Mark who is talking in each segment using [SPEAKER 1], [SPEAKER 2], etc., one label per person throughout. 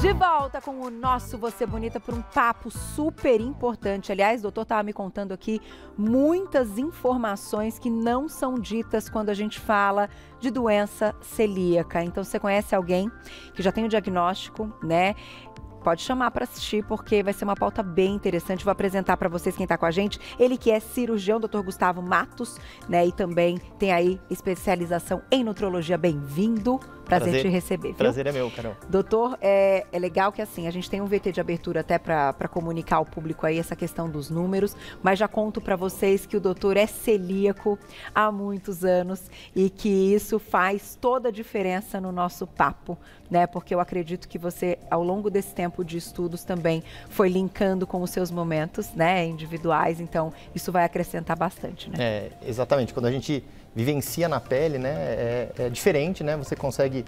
[SPEAKER 1] De volta com o nosso Você Bonita por um papo super importante. Aliás, o doutor estava me contando aqui muitas informações que não são ditas quando a gente fala de doença celíaca. Então, você conhece alguém que já tem o diagnóstico, né? Pode chamar para assistir, porque vai ser uma pauta bem interessante. Vou apresentar para vocês quem está com a gente. Ele que é cirurgião, Dr. Gustavo Matos, né? E também tem aí especialização em nutrologia. Bem-vindo. Prazer te receber, viu?
[SPEAKER 2] Prazer é meu, Carol.
[SPEAKER 1] Doutor, é legal que assim, a gente tem um VT de abertura até para comunicar ao público aí essa questão dos números, mas já conto para vocês que o doutor é celíaco há muitos anos e que isso faz toda a diferença no nosso papo, né? Porque eu acredito que você, ao longo desse tempo de estudos também, foi linkando com os seus momentos, né, individuais, então isso vai acrescentar bastante, né?
[SPEAKER 2] É, exatamente. Quando a gente vivencia na pele, né, é diferente, né? Você consegue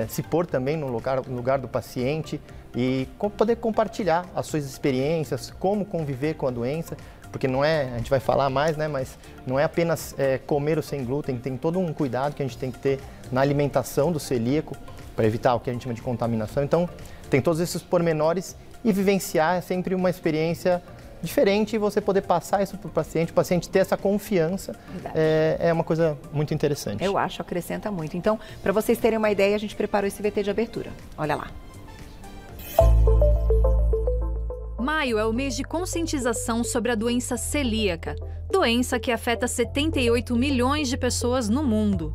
[SPEAKER 2] se pôr também no lugar do paciente e poder compartilhar as suas experiências, como conviver com a doença, porque não é, a gente vai falar mais, né, mas não é apenas comer o sem glúten, tem todo um cuidado que a gente tem que ter na alimentação do celíaco para evitar o que a gente chama de contaminação. Então, tem todos esses pormenores e vivenciar é sempre uma experiência diferente e você poder passar isso para o paciente ter essa confiança, é uma coisa muito interessante.
[SPEAKER 1] Eu acho, acrescenta muito. Então, para vocês terem uma ideia, a gente preparou esse VT de abertura. Olha lá.
[SPEAKER 3] Maio é o mês de conscientização sobre a doença celíaca, doença que afeta 78 milhões de pessoas no mundo.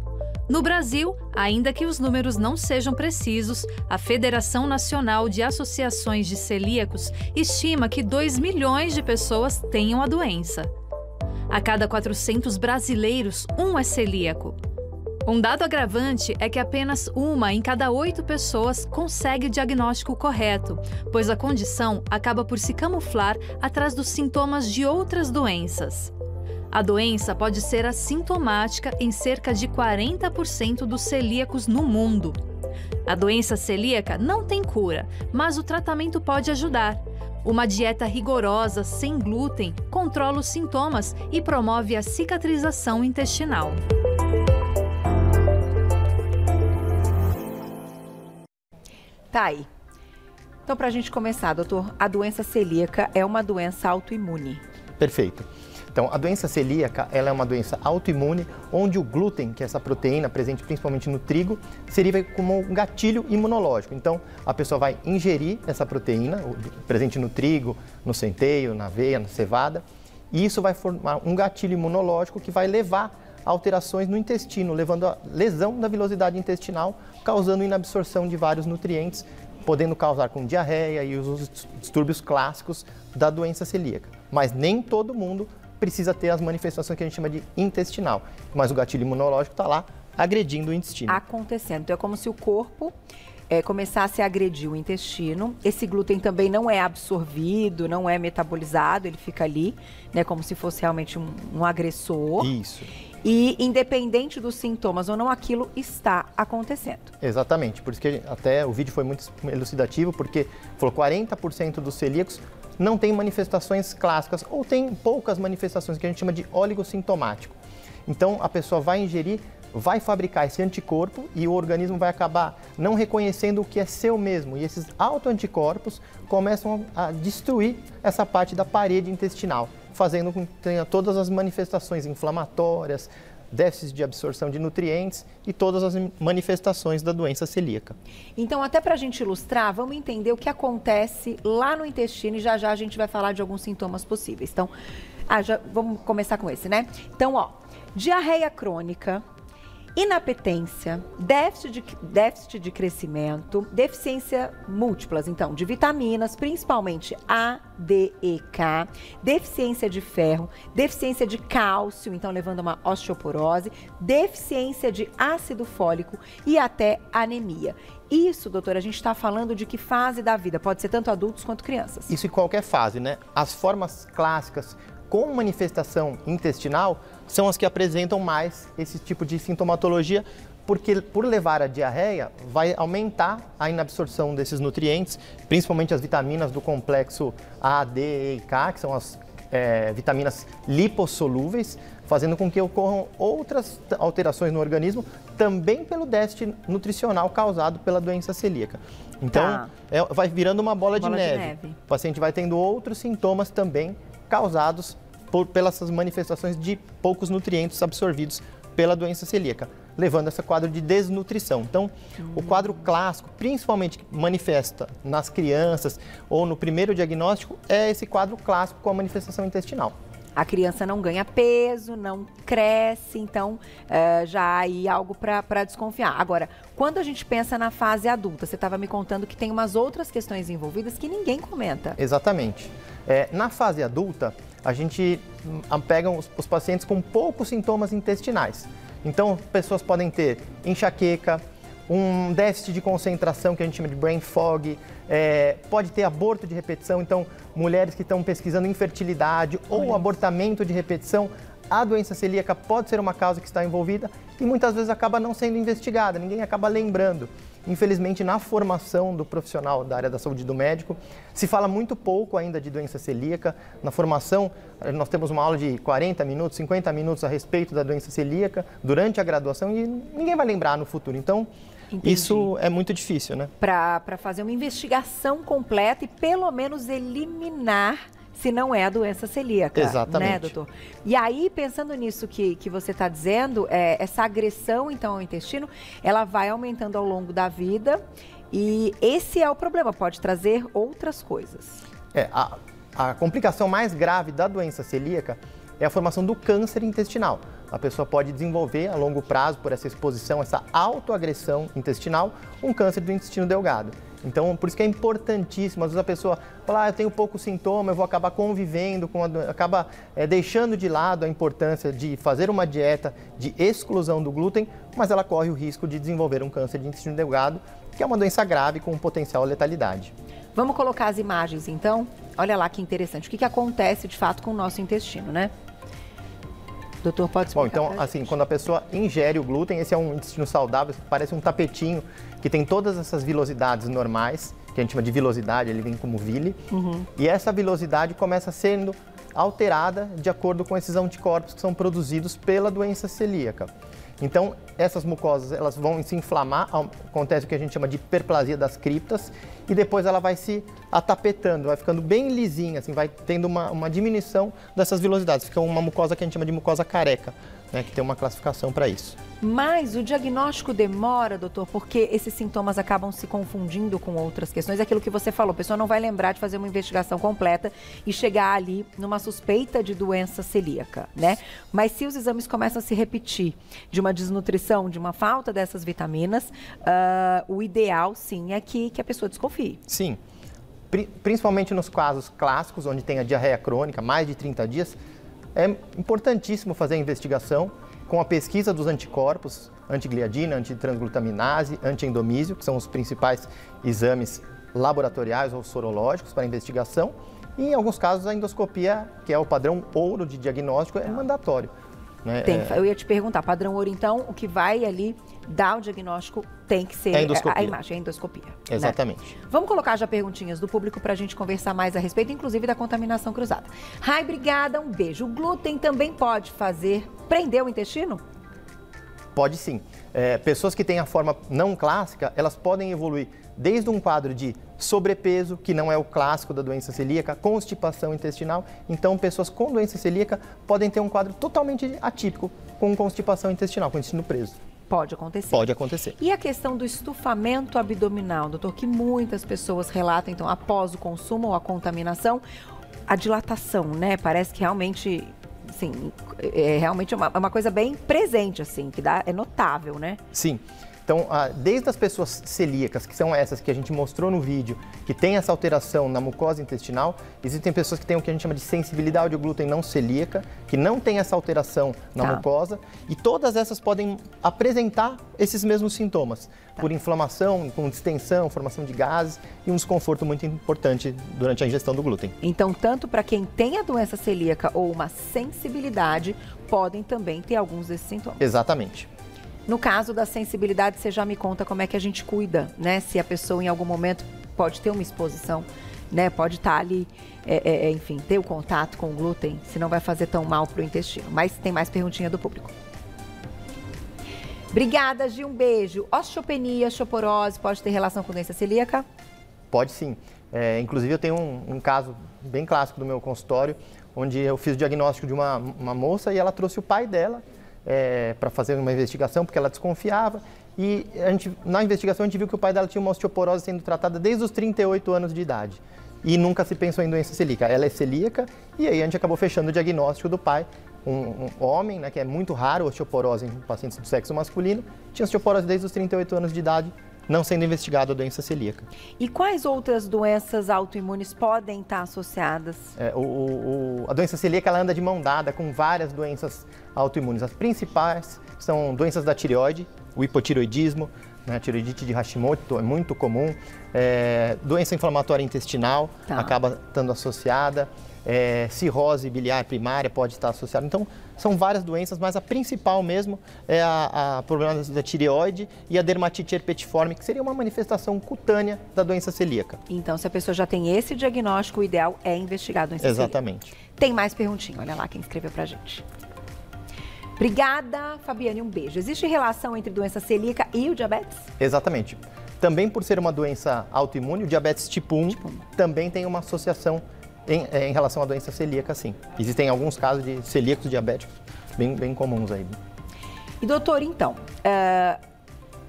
[SPEAKER 3] No Brasil, ainda que os números não sejam precisos, a Federação Nacional de Associações de Celíacos estima que 2 milhões de pessoas tenham a doença. A cada 400 brasileiros, um é celíaco. Um dado agravante é que apenas 1 em cada 8 pessoas consegue o diagnóstico correto, pois a condição acaba por se camuflar atrás dos sintomas de outras doenças. A doença pode ser assintomática em cerca de 40% dos celíacos no mundo. A doença celíaca não tem cura, mas o tratamento pode ajudar. Uma dieta rigorosa, sem glúten, controla os sintomas e promove a cicatrização intestinal.
[SPEAKER 1] Tá aí. Então, para a gente começar, doutor, a doença celíaca é uma doença autoimune.
[SPEAKER 2] Perfeito. Então, a doença celíaca, ela é uma doença autoimune, onde o glúten, que é essa proteína presente principalmente no trigo, serve como um gatilho imunológico. Então, a pessoa vai ingerir essa proteína, presente no trigo, no centeio, na aveia, na cevada, e isso vai formar um gatilho imunológico que vai levar a alterações no intestino, levando a lesão da vilosidade intestinal, causando inabsorção de vários nutrientes, podendo causar com diarreia e os distúrbios clássicos da doença celíaca. Mas nem todo mundo precisa ter as manifestações que a gente chama de intestinal, mas o gatilho imunológico está lá agredindo o intestino.
[SPEAKER 1] Acontecendo. Então é como se o corpo começasse a agredir o intestino. Esse glúten também não é absorvido, não é metabolizado, ele fica ali, né, como se fosse realmente um agressor.
[SPEAKER 2] Isso.
[SPEAKER 1] E independente dos sintomas ou não, aquilo está acontecendo.
[SPEAKER 2] Exatamente, por isso que até o vídeo foi muito elucidativo, porque falou 40% dos celíacos não tem manifestações clássicas ou tem poucas manifestações que a gente chama de oligossintomático. Então a pessoa vai ingerir, vai fabricar esse anticorpo e o organismo vai acabar não reconhecendo o que é seu mesmo. E esses autoanticorpos começam a destruir essa parte da parede intestinal, fazendo com que tenha todas as manifestações inflamatórias, déficit de absorção de nutrientes e todas as manifestações da doença celíaca.
[SPEAKER 1] Então, até para a gente ilustrar, vamos entender o que acontece lá no intestino e já já a gente vai falar de alguns sintomas possíveis. Então, vamos começar com esse, né? Então, diarreia crônica, inapetência, déficit de crescimento, deficiência múltiplas, então, de vitaminas, principalmente A, D, E, K, deficiência de ferro, deficiência de cálcio, então levando a uma osteoporose, deficiência de ácido fólico e até anemia. Isso, doutora, a gente está falando de que fase da vida? Pode ser tanto adultos quanto crianças.
[SPEAKER 2] Isso em qualquer fase, né? As formas clássicas com manifestação intestinal são as que apresentam mais esse tipo de sintomatologia, porque por levar a diarreia vai aumentar a inabsorção desses nutrientes, principalmente as vitaminas do complexo A, D, E e K, que são as vitaminas lipossolúveis, fazendo com que ocorram outras alterações no organismo, também pelo déficit nutricional causado pela doença celíaca. Então, vai virando uma bola de neve. O paciente vai tendo outros sintomas também causados pelas manifestações de poucos nutrientes absorvidos pela doença celíaca, levando a esse quadro de desnutrição. Então, o quadro clássico, principalmente que manifesta nas crianças ou no primeiro diagnóstico, é esse quadro clássico com a manifestação intestinal.
[SPEAKER 1] A criança não ganha peso, não cresce, então já há aí algo para desconfiar. Agora, quando a gente pensa na fase adulta, você estava me contando que tem umas outras questões envolvidas que ninguém comenta.
[SPEAKER 2] Exatamente. Na fase adulta, a gente pega os pacientes com poucos sintomas intestinais. Então, pessoas podem ter enxaqueca, um déficit de concentração, que a gente chama de brain fog, pode ter aborto de repetição, então mulheres que estão pesquisando infertilidade ou abortamento de repetição, a doença celíaca pode ser uma causa que está envolvida e muitas vezes acaba não sendo investigada, ninguém acaba lembrando. Infelizmente, na formação do profissional da área da saúde do médico, se fala muito pouco ainda de doença celíaca. Na formação, nós temos uma aula de 40 minutos, 50 minutos a respeito da doença celíaca durante a graduação e ninguém vai lembrar no futuro. Então, isso é muito difícil, né?
[SPEAKER 1] Para fazer uma investigação completa e pelo menos eliminar se não é a doença celíaca.
[SPEAKER 2] Exatamente.
[SPEAKER 1] Né, doutor? E aí, pensando nisso que você está dizendo, essa agressão, então, ao intestino, ela vai aumentando ao longo da vida e esse é o problema, pode trazer outras coisas.
[SPEAKER 2] A complicação mais grave da doença celíaca é a formação do câncer intestinal. A pessoa pode desenvolver a longo prazo, por essa exposição, essa autoagressão intestinal, um câncer do intestino delgado. Então, por isso que é importantíssimo, às vezes a pessoa fala, eu tenho pouco sintoma, eu vou acabar convivendo, acaba deixando de lado a importância de fazer uma dieta de exclusão do glúten, mas ela corre o risco de desenvolver um câncer de intestino delgado, que é uma doença grave com potencial letalidade.
[SPEAKER 1] Vamos colocar as imagens, então? Olha lá que interessante. O que acontece, de fato, com o nosso intestino, né? Doutor, pode explicar?
[SPEAKER 2] Bom, então, assim, quando a pessoa ingere o glúten, esse é um intestino saudável, parece um tapetinho que tem todas essas vilosidades normais, que a gente chama de vilosidade, ele vem como vile, e essa vilosidade começa sendo alterada de acordo com esses anticorpos que são produzidos pela doença celíaca. Então, essas mucosas, elas vão se inflamar, acontece o que a gente chama de hiperplasia das criptas, e depois ela vai se atapetando, vai ficando bem lisinha, assim, vai tendo uma diminuição dessas vilosidades. Fica uma mucosa que a gente chama de mucosa careca, né, que tem uma classificação para isso.
[SPEAKER 1] Mas o diagnóstico demora, doutor, porque esses sintomas acabam se confundindo com outras questões. É aquilo que você falou, a pessoa não vai lembrar de fazer uma investigação completa e chegar ali numa suspeita de doença celíaca, né? Mas se os exames começam a se repetir de uma desnutrição, de uma falta dessas vitaminas, o ideal, sim, é que a pessoa desconfie.
[SPEAKER 2] Sim. Principalmente nos casos clássicos, onde tem a diarreia crônica, mais de 30 dias, é importantíssimo fazer a investigação com a pesquisa dos anticorpos, antigliadina, antitransglutaminase, antiendomísio, que são os principais exames laboratoriais ou sorológicos para investigação. E, em alguns casos, a endoscopia, que é o padrão ouro de diagnóstico, é mandatório. Né?
[SPEAKER 1] Eu ia te perguntar, padrão ouro, então, o que vai ali dar o diagnóstico tem que ser a imagem, a endoscopia.
[SPEAKER 2] Exatamente.
[SPEAKER 1] Né? Vamos colocar já perguntinhas do público para a gente conversar mais a respeito, inclusive da contaminação cruzada. Rai, obrigada, um beijo. O glúten também pode prender o intestino?
[SPEAKER 2] Pode sim. Pessoas que têm a forma não clássica, elas podem evoluir desde um quadro de sobrepeso, que não é o clássico da doença celíaca, constipação intestinal. Então, pessoas com doença celíaca podem ter um quadro totalmente atípico, com constipação intestinal, com o intestino preso.
[SPEAKER 1] Pode acontecer.
[SPEAKER 2] Pode acontecer.
[SPEAKER 1] E a questão do estufamento abdominal, doutor, que muitas pessoas relatam, então, após o consumo ou a contaminação, a dilatação, né? Parece que realmente, assim, realmente uma coisa bem presente, assim, que é notável, né?
[SPEAKER 2] Sim. Então, desde as pessoas celíacas, que são essas que a gente mostrou no vídeo, que tem essa alteração na mucosa intestinal, existem pessoas que têm o que a gente chama de sensibilidade ao glúten não celíaca, que não tem essa alteração na mucosa, e todas essas podem apresentar esses mesmos sintomas, por inflamação, com distensão, formação de gases e um desconforto muito importante durante a ingestão do glúten.
[SPEAKER 1] Então, tanto para quem tem a doença celíaca ou uma sensibilidade, podem também ter alguns desses sintomas.
[SPEAKER 2] Exatamente.
[SPEAKER 1] No caso da sensibilidade, você já me conta como é que a gente cuida, né? Se a pessoa em algum momento pode ter uma exposição né? Pode estar ali, enfim, ter o contato com o glúten, se não vai fazer tão mal para o intestino. Mas tem mais perguntinha do público. Obrigada, Gil, um beijo. Osteopenia, osteoporose, pode ter relação com doença celíaca?
[SPEAKER 2] Pode sim. Inclusive eu tenho um caso bem clássico do meu consultório, onde eu fiz o diagnóstico de uma moça e ela trouxe o pai dela para fazer uma investigação, porque ela desconfiava. E na investigação a gente viu que o pai dela tinha uma osteoporose sendo tratada desde os 38 anos de idade. E nunca se pensou em doença celíaca. Ela é celíaca e aí a gente acabou fechando o diagnóstico do pai. Um homem, né, que é muito raro osteoporose em pacientes do sexo masculino, tinha osteoporose desde os 38 anos de idade, não sendo investigado a doença celíaca.
[SPEAKER 1] E quais outras doenças autoimunes podem estar associadas?
[SPEAKER 2] A doença celíaca ela anda de mão dada com várias doenças autoimunes. As principais são doenças da tireoide, o hipotireoidismo, né, a tireoidite de Hashimoto é muito comum, doença inflamatória intestinal acaba estando associada, cirrose biliar primária pode estar associada. Então, são várias doenças, mas a principal mesmo é a problema da tireoide e a dermatite herpetiforme, que seria uma manifestação cutânea da doença celíaca.
[SPEAKER 1] Então, se a pessoa já tem esse diagnóstico, o ideal é investigar a doença celíaca.
[SPEAKER 2] Exatamente.
[SPEAKER 1] Tem mais perguntinha, olha lá quem escreveu pra gente. Obrigada, Fabiane, um beijo. Existe relação entre doença celíaca e o diabetes?
[SPEAKER 2] Exatamente. Também por ser uma doença autoimune, o diabetes tipo 1 também tem uma associação em relação à doença celíaca, sim. Existem alguns casos de celíacos diabéticos bem comuns aí.
[SPEAKER 1] E doutor, então,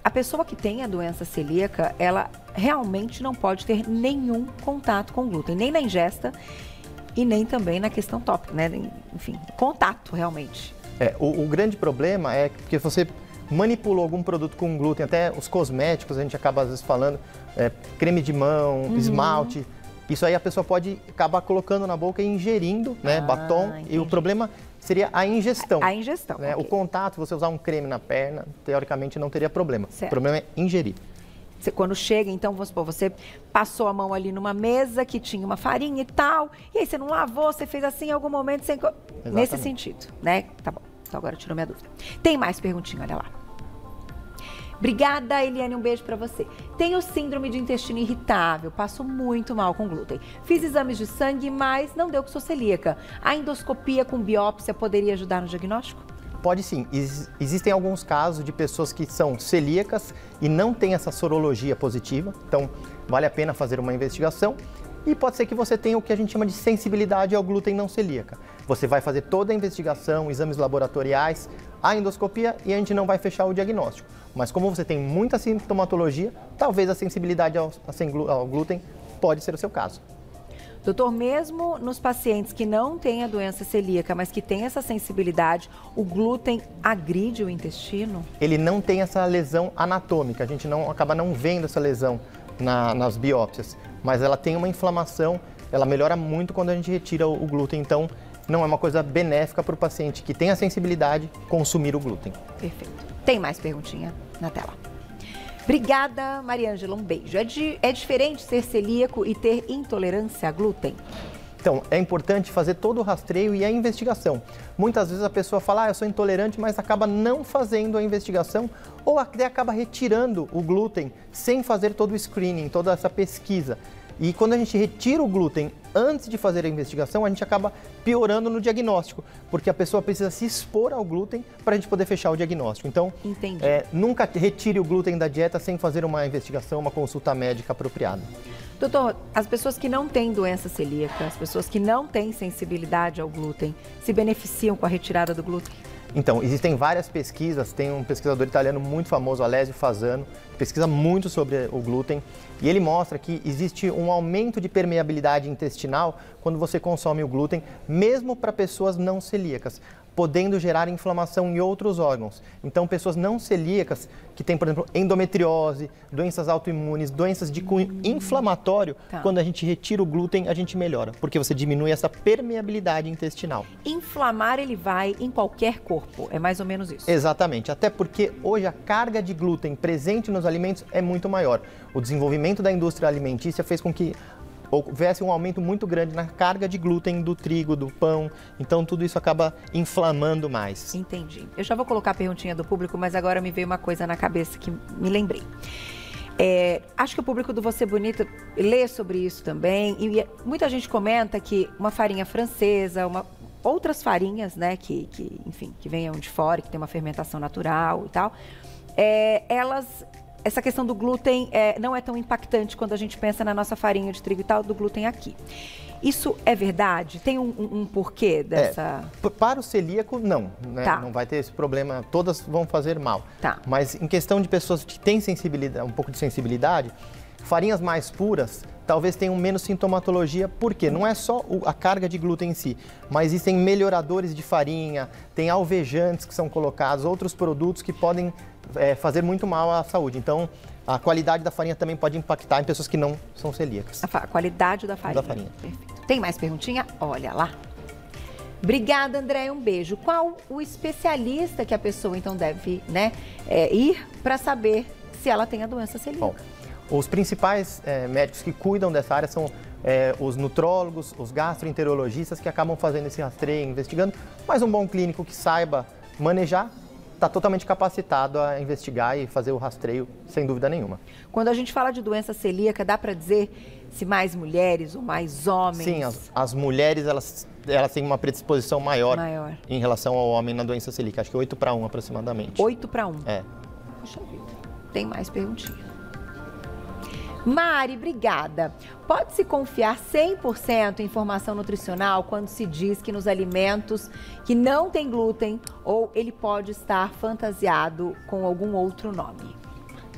[SPEAKER 1] a pessoa que tem a doença celíaca, ela realmente não pode ter nenhum contato com glúten, nem na ingesta e nem também na questão tópica, né? Enfim, contato realmente.
[SPEAKER 2] O grande problema é que você manipulou algum produto com glúten, até os cosméticos, a gente acaba às vezes falando, creme de mão, esmalte. Isso aí a pessoa pode acabar colocando na boca e ingerindo, né, batom. Entendi. E o problema seria a ingestão. A ingestão, né? Okay. O contato, você usar um creme na perna, teoricamente não teria problema. Certo. O problema é ingerir.
[SPEAKER 1] Quando chega, então, vamos supor, você passou a mão ali numa mesa que tinha uma farinha e tal, e aí você não lavou, você fez assim em algum momento, sem... nesse sentido, né? Tá bom, então agora tirou minha dúvida. Tem mais perguntinha, olha lá. Obrigada, Eliane, um beijo pra você. Tenho síndrome de intestino irritável, passo muito mal com glúten. Fiz exames de sangue, mas não deu que sou celíaca. A endoscopia com biópsia poderia ajudar no diagnóstico?
[SPEAKER 2] Pode sim. Existem alguns casos de pessoas que são celíacas e não têm essa sorologia positiva, então vale a pena fazer uma investigação. E pode ser que você tenha o que a gente chama de sensibilidade ao glúten não celíaca. Você vai fazer toda a investigação, exames laboratoriais, a endoscopia e a gente não vai fechar o diagnóstico. Mas como você tem muita sintomatologia, talvez a sensibilidade ao glúten pode ser o seu caso.
[SPEAKER 1] Doutor, mesmo nos pacientes que não têm a doença celíaca, mas que têm essa sensibilidade, o glúten agride o intestino?
[SPEAKER 2] Ele não tem essa lesão anatômica, a gente acaba não vendo essa lesão nas biópsias, mas ela tem uma inflamação, ela melhora muito quando a gente retira o glúten, então não é uma coisa benéfica para o paciente que tem a sensibilidade consumir o glúten.
[SPEAKER 1] Perfeito. Tem mais perguntinha na tela. Obrigada, Mariângela, um beijo. É diferente ser celíaco e ter intolerância a glúten?
[SPEAKER 2] Então, é importante fazer todo o rastreio e a investigação. Muitas vezes a pessoa fala, eu sou intolerante, mas acaba não fazendo a investigação ou até acaba retirando o glúten sem fazer todo o screening, toda essa pesquisa. E quando a gente retira o glúten antes de fazer a investigação, a gente acaba piorando no diagnóstico, porque a pessoa precisa se expor ao glúten para a gente poder fechar o diagnóstico. Então, nunca retire o glúten da dieta sem fazer uma investigação, uma consulta médica apropriada.
[SPEAKER 1] Doutor, as pessoas que não têm doença celíaca, as pessoas que não têm sensibilidade ao glúten, se beneficiam com a retirada do glúten?
[SPEAKER 2] Então, existem várias pesquisas, tem um pesquisador italiano muito famoso, Alessio Fasano, pesquisa muito sobre o glúten e ele mostra que existe um aumento de permeabilidade intestinal quando você consome o glúten, mesmo para pessoas não celíacas, podendo gerar inflamação em outros órgãos. Então, pessoas não celíacas que têm, por exemplo, endometriose, doenças autoimunes, doenças de cunho inflamatório, quando a gente retira o glúten, a gente melhora, porque você diminui essa permeabilidade intestinal.
[SPEAKER 1] Inflamar, ele vai em qualquer corpo, é mais ou menos isso?
[SPEAKER 2] Exatamente, até porque hoje a carga de glúten presente nos alimentos é muito maior. O desenvolvimento da indústria alimentícia fez com que houvesse um aumento muito grande na carga de glúten do trigo, do pão, então tudo isso acaba inflamando mais.
[SPEAKER 1] Entendi. Eu já vou colocar a perguntinha do público, mas agora me veio uma coisa na cabeça que me lembrei. Acho que o público do Você Bonita lê sobre isso também. E muita gente comenta que uma farinha francesa, outras farinhas, né, enfim, que venham de fora, que tem uma fermentação natural e tal, essa questão do glúten não é tão impactante quando a gente pensa na nossa farinha de trigo e tal, do glúten aqui. Isso é verdade? Tem um porquê dessa...
[SPEAKER 2] Para o celíaco, não. Né?
[SPEAKER 1] Tá.
[SPEAKER 2] Não vai ter esse problema, todas vão fazer mal.
[SPEAKER 1] Tá.
[SPEAKER 2] Mas em questão de pessoas que têm sensibilidade, um pouco de sensibilidade, farinhas mais puras talvez tenham menos sintomatologia, porque não é só a carga de glúten em si, mas existem melhoradores de farinha, tem alvejantes que são colocados, outros produtos que podem fazer muito mal à saúde. Então, a qualidade da farinha também pode impactar em pessoas que não são celíacas.
[SPEAKER 1] A qualidade da farinha. Perfeito. Tem mais perguntinha? Olha lá. Obrigada, André. Um beijo. Qual o especialista que a pessoa, então, deve ir para saber se ela tem a doença celíaca?
[SPEAKER 2] Bom, os principais médicos que cuidam dessa área são os nutrólogos, os gastroenterologistas que acabam fazendo esse rastreio, investigando, mas um bom clínico que saiba manejar está totalmente capacitado a investigar e fazer o rastreio, sem dúvida nenhuma.
[SPEAKER 1] Quando a gente fala de doença celíaca, dá para dizer se mais mulheres ou mais homens?
[SPEAKER 2] Sim, as mulheres elas têm uma predisposição maior em relação ao homem na doença celíaca. Acho que 8-1 aproximadamente.
[SPEAKER 1] 8-1?
[SPEAKER 2] É.
[SPEAKER 1] Puxa vida. Tem mais perguntinha. Mari, obrigada. Pode-se confiar 100% em informação nutricional quando se diz que nos alimentos que não tem glúten ou ele pode estar fantasiado com algum outro nome?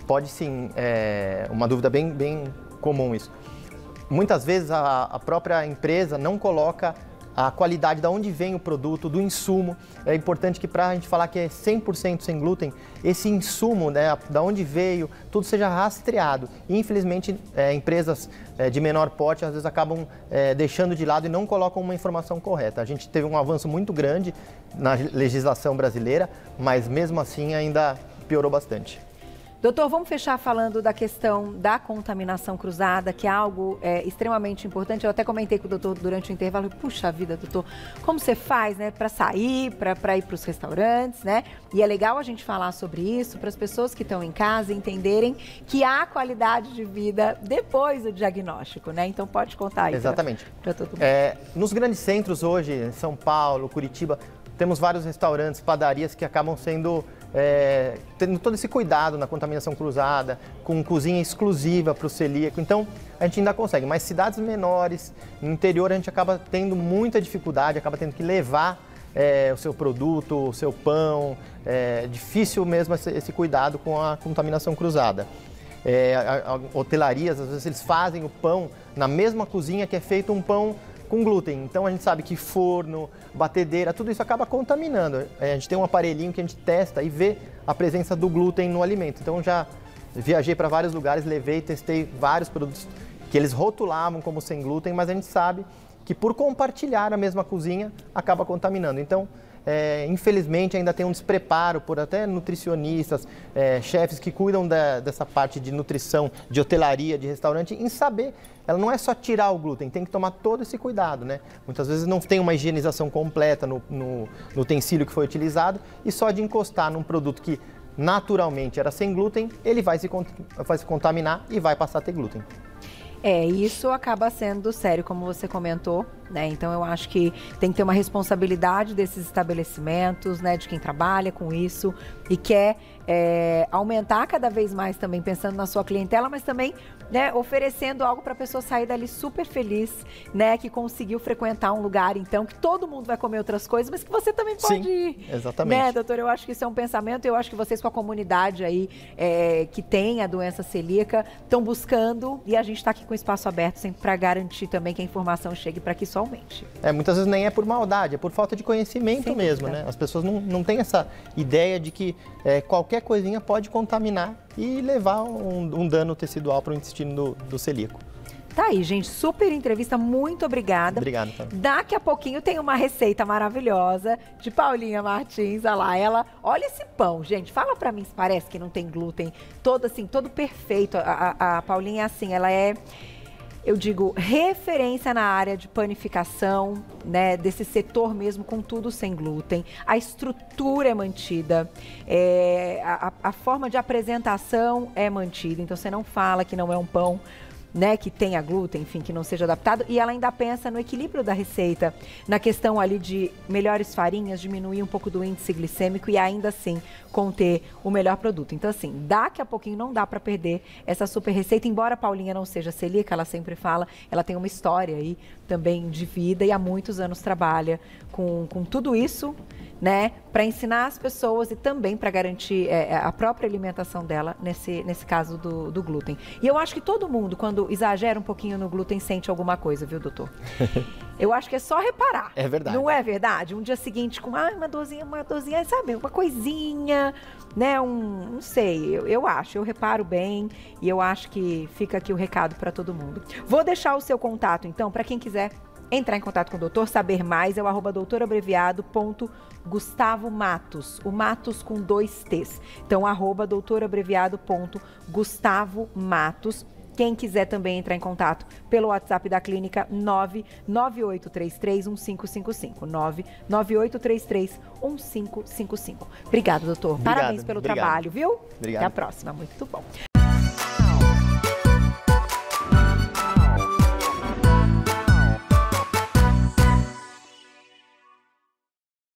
[SPEAKER 2] Pode sim, é uma dúvida bem comum isso. Muitas vezes a própria empresa não coloca a qualidade de onde vem o produto, do insumo. É importante que para a gente falar que é 100% sem glúten, esse insumo, né, da onde veio, tudo seja rastreado. E, infelizmente, empresas de menor porte às vezes acabam deixando de lado e não colocam uma informação correta. A gente teve um avanço muito grande na legislação brasileira, mas mesmo assim ainda piorou bastante.
[SPEAKER 1] Doutor, vamos fechar falando da questão da contaminação cruzada, que é algo extremamente importante. Eu até comentei com o doutor durante o intervalo, puxa vida, doutor, como você faz, né, para sair, para ir para os restaurantes, né? E é legal a gente falar sobre isso para as pessoas que estão em casa entenderem que há qualidade de vida depois do diagnóstico, né? Então pode contar aí.
[SPEAKER 2] Exatamente.
[SPEAKER 1] Para todo mundo.
[SPEAKER 2] Nos grandes centros hoje, São Paulo, Curitiba, temos vários restaurantes, padarias que acabam tendo todo esse cuidado na contaminação cruzada, com cozinha exclusiva para o celíaco. Então, a gente ainda consegue. Mas cidades menores, no interior, a gente acaba tendo muita dificuldade, acaba tendo que levar o seu produto, o seu pão. É difícil mesmo esse cuidado com a contaminação cruzada. Hotelarias, às vezes, eles fazem o pão na mesma cozinha que é feito um pão com glúten. Então a gente sabe que forno, batedeira, tudo isso acaba contaminando. A gente tem um aparelhinho que a gente testa e vê a presença do glúten no alimento. Então já viajei para vários lugares, levei e testei vários produtos que eles rotulavam como sem glúten, mas a gente sabe que por compartilhar a mesma cozinha acaba contaminando. Então, infelizmente ainda tem um despreparo por até nutricionistas, chefes que cuidam dessa parte de nutrição, de hotelaria, de restaurante, em saber. Ela não é só tirar o glúten, tem que tomar todo esse cuidado, né? Muitas vezes não tem uma higienização completa no utensílio que foi utilizado e só de encostar num produto que naturalmente era sem glúten, ele vai se contaminar e vai passar a ter glúten.
[SPEAKER 1] Isso acaba sendo sério, como você comentou, né? Então eu acho que tem que ter uma responsabilidade desses estabelecimentos, né? De quem trabalha com isso e quer aumentar cada vez mais também, pensando na sua clientela, mas também, né, oferecendo algo para a pessoa sair dali super feliz, né? Que conseguiu frequentar um lugar, então, que todo mundo vai comer outras coisas, mas que você também pode ir.
[SPEAKER 2] Exatamente.
[SPEAKER 1] Né, doutor? Eu acho que isso é um pensamento, eu acho que vocês com a comunidade aí que tem a doença celíaca estão buscando e a gente está aqui com o espaço aberto sempre para garantir também que a informação chegue para que isso aumente.
[SPEAKER 2] Muitas vezes nem é por maldade, é por falta de conhecimento
[SPEAKER 1] Sem
[SPEAKER 2] mesmo,
[SPEAKER 1] dúvida.
[SPEAKER 2] né? As pessoas não têm essa ideia de que qualquer coisinha pode contaminar e levar um dano tecidual para o intestino do celíaco.
[SPEAKER 1] Tá aí, gente, super entrevista, muito obrigada.
[SPEAKER 2] Obrigado, tá?
[SPEAKER 1] Daqui a pouquinho tem uma receita maravilhosa de Paulinha Martins, olha lá, olha esse pão, gente, fala pra mim se parece que não tem glúten, todo assim, todo perfeito, a Paulinha é assim, ela é eu digo, referência na área de panificação, né, desse setor mesmo, com tudo sem glúten. A estrutura é mantida, a forma de apresentação é mantida, então você não fala que não é um pão, né, que tenha glúten, enfim, que não seja adaptado. E ela ainda pensa no equilíbrio da receita, na questão ali de melhores farinhas, diminuir um pouco do índice glicêmico e ainda assim conter o melhor produto. Então, assim, daqui a pouquinho não dá para perder essa super receita, embora a Paulinha não seja celíaca, ela sempre fala, ela tem uma história aí também de vida e há muitos anos trabalha com tudo isso, né, para ensinar as pessoas e também para garantir a própria alimentação dela, nesse caso do glúten. E eu acho que todo mundo, quando exagera um pouquinho no glúten, sente alguma coisa, viu, doutor? Eu acho que é só reparar.
[SPEAKER 2] É verdade.
[SPEAKER 1] Não é verdade? Um dia seguinte com uma dorzinha, sabe, uma coisinha, né, não sei, eu reparo bem e eu acho que fica aqui o recado para todo mundo. Vou deixar o seu contato, então, para quem quiser entrar em contato com o doutor, saber mais, é o @doutorabreviado.gustavomatos, o Matos com 2 T's. Então, @doutorabreviado.gustavomatos. Quem quiser também entrar em contato pelo WhatsApp da clínica, 998331555, 998331555. Obrigado, doutor. Parabéns pelo trabalho, viu?
[SPEAKER 2] Obrigado.
[SPEAKER 1] Até a próxima, muito bom.